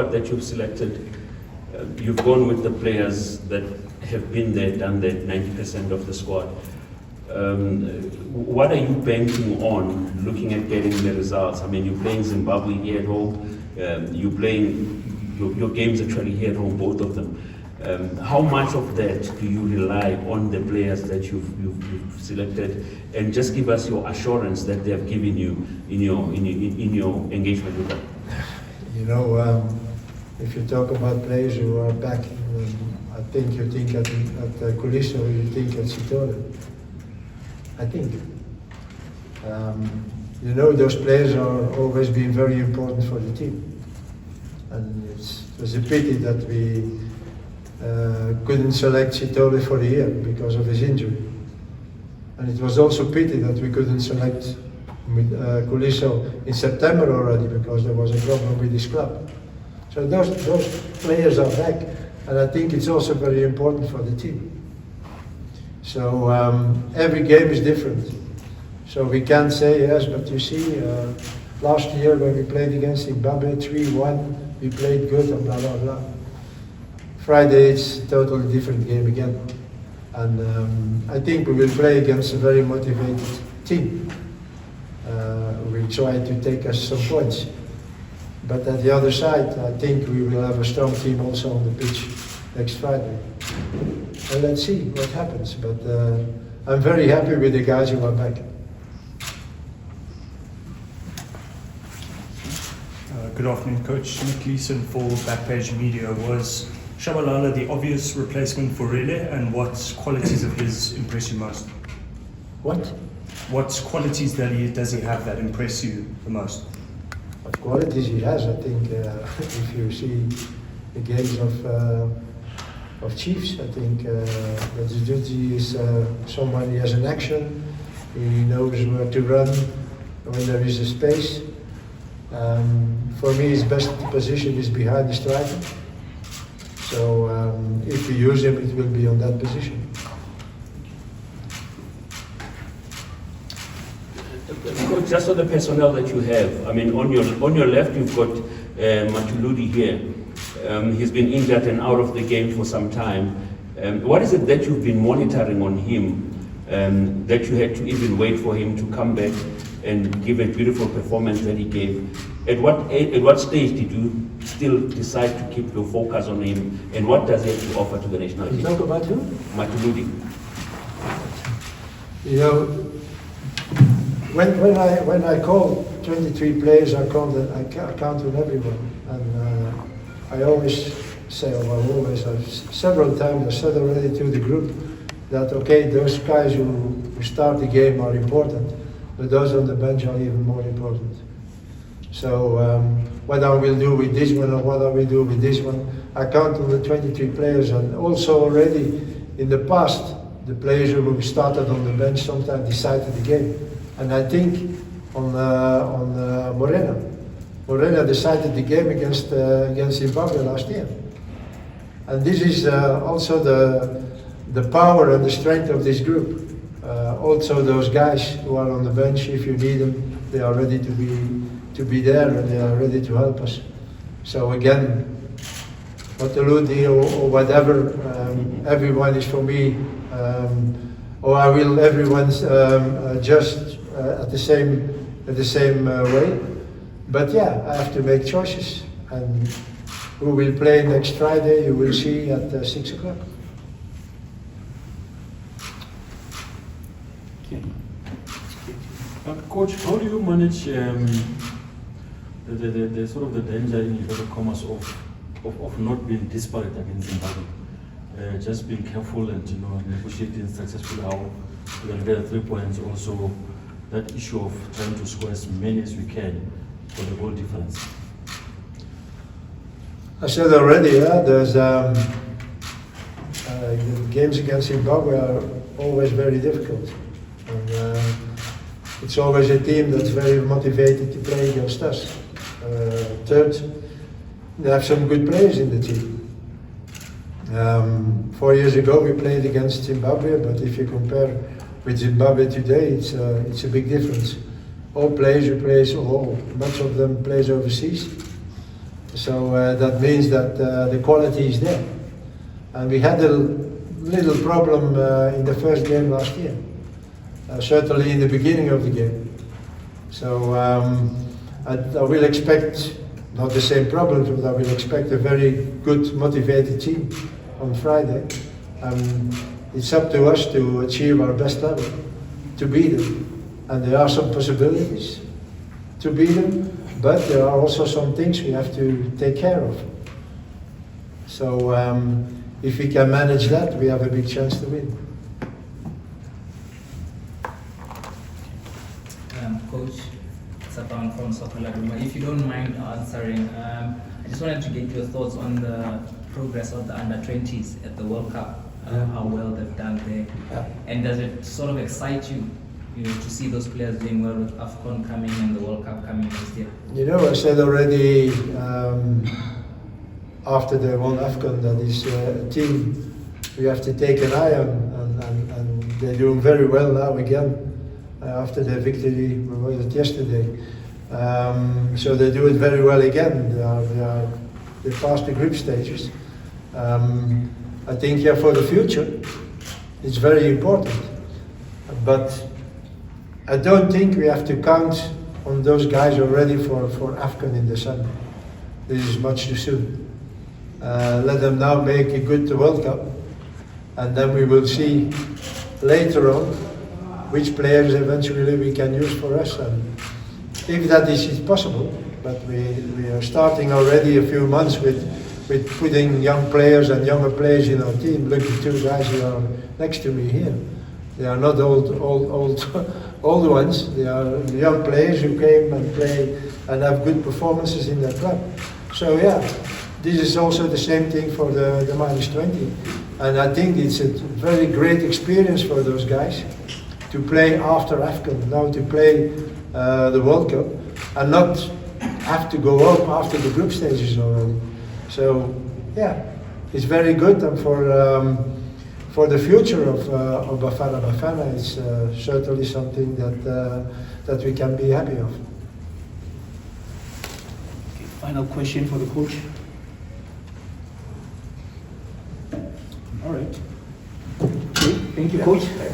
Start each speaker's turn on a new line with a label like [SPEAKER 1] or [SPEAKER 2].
[SPEAKER 1] that you've selected, you've gone with the players that have been there, done that, 90% of the squad. What are you banking on, looking at getting the results? I mean, you're playing Zimbabwe here at home, you're playing, your games actually here at home, both of them. How much of that do you rely on the players that you've selected, and just give us your assurance that they have given you in your engagement with them?
[SPEAKER 2] You know, if you talk about players who are back, I think you think at Colisso, you think at Sitore. I think. You know, those players are always been very important for the team, and it was a pity that we couldn't select Sitore for the year because of his injury. And it was also a pity that we couldn't select Colisso in September already because there was a problem with his club. So those players are back, and I think it's also very important for the team. So every game is different. So we can't say yes, but you see, last year when we played against Zimbabwe 3-1, we played good and blah blah blah. Friday it's a totally different game again, and I think we will play against a very motivated team. We try to take us some points, but at the other side, I think we will have a strong team also on the pitch next Friday. And let's see what happens. But I'm very happy with the guys who are back.
[SPEAKER 3] Good afternoon, Coach. Nick Leeson for Backpage Media. Was Shabalala the obvious replacement for Rile, and what qualities of his impress you most? What qualities does he have that impress you the most?
[SPEAKER 2] What qualities he has, I think, if you see the games of Chiefs, I think that his duty is someone, he has an action, he knows where to run when there is a space. For me, his best position is behind the striker. So if we use him, it will be on that position.
[SPEAKER 1] Just on the personnel that you have, I mean, on your left you've got Matuludi here. He's been injured and out of the game for some time. What is it that you've been monitoring on him that you had to even wait for him to come back and give a beautiful performance that he gave? At what stage did you still decide to keep your focus on him, and what does he have to offer to the national team?
[SPEAKER 2] You talk about who?
[SPEAKER 1] Matuludi.
[SPEAKER 2] You know, when I call 23 players, I count on everyone, and I always say, several times I said already to the group that okay, those guys who start the game are important, but those on the bench are even more important. So what I will do with this one or what I will do with this one, I count on the 23 players, and also already in the past, the players who started on the bench sometimes decided the game. And I think on Morena. Morena decided the game against Zimbabwe last year. And this is also the power and the strength of this group. Also those guys who are on the bench, if you need them, they are ready to be there, and they are ready to help us. So again, Matuludi or whatever, everyone is for me, everyone's just at the same way. But yeah, I have to make choices, and who will play next Friday, you will see at 6 o'clock.
[SPEAKER 4] Okay. Coach, how do you manage the sort of the danger in inverted commas of not being disparate against Zimbabwe? Just being careful and negotiating successfully how we're going to get 3 points. Also, that issue of trying to score as many as we can for the goal difference.
[SPEAKER 2] I said already, there's the games against Zimbabwe are always very difficult, and it's always a team that's very motivated to play against us. Third, they have some good players in the team. 4 years ago we played against Zimbabwe, but if you compare with Zimbabwe today, it's a big difference. All players who play, much of them plays overseas. So that means that the quality is there. And we had a little problem in the first game last year, certainly in the beginning of the game. So I will expect, not the same problems, but I will expect a very good, motivated team on Friday. It's up to us to achieve our best level, to beat them. And there are some possibilities to beat them, but there are also some things we have to take care of. So if we can manage that, we have a big chance to win.
[SPEAKER 5] Coach Sapang from Soccer Laduma, if you don't mind answering, I just wanted to get your thoughts on the progress of the under-20s at the World Cup, how well they've done there.
[SPEAKER 2] Yeah.
[SPEAKER 5] And does it sort of excite you, to see those players doing well with AFCON coming and the World Cup coming next year?
[SPEAKER 2] You know, I said already after they won AFCON that is a team we have to take an eye on, and they're doing very well now again. After their victory, what was it, yesterday? So they do it very well again. They passed the group stages. I think for the future, it's very important. But I don't think we have to count on those guys already for AFCON in December. This is much too soon. Let them now make a good World Cup, and then we will see later on which players eventually we can use for us, and if that is possible. But we are starting already a few months with putting young players and younger players in our team. Look at two guys who are next to me here. They are not old ones. They are young players who came and play and have good performances in their club. So yeah, this is also the same thing for the -20, and I think it's a very great experience for those guys to play after AFCON, now to play the World Cup, and not have to go up after the group stages already. So yeah, it's very good, and for the future of Bafana, it's certainly something that we can be happy of.
[SPEAKER 6] Okay, final question for the coach. All right. Okay, thank you, coach.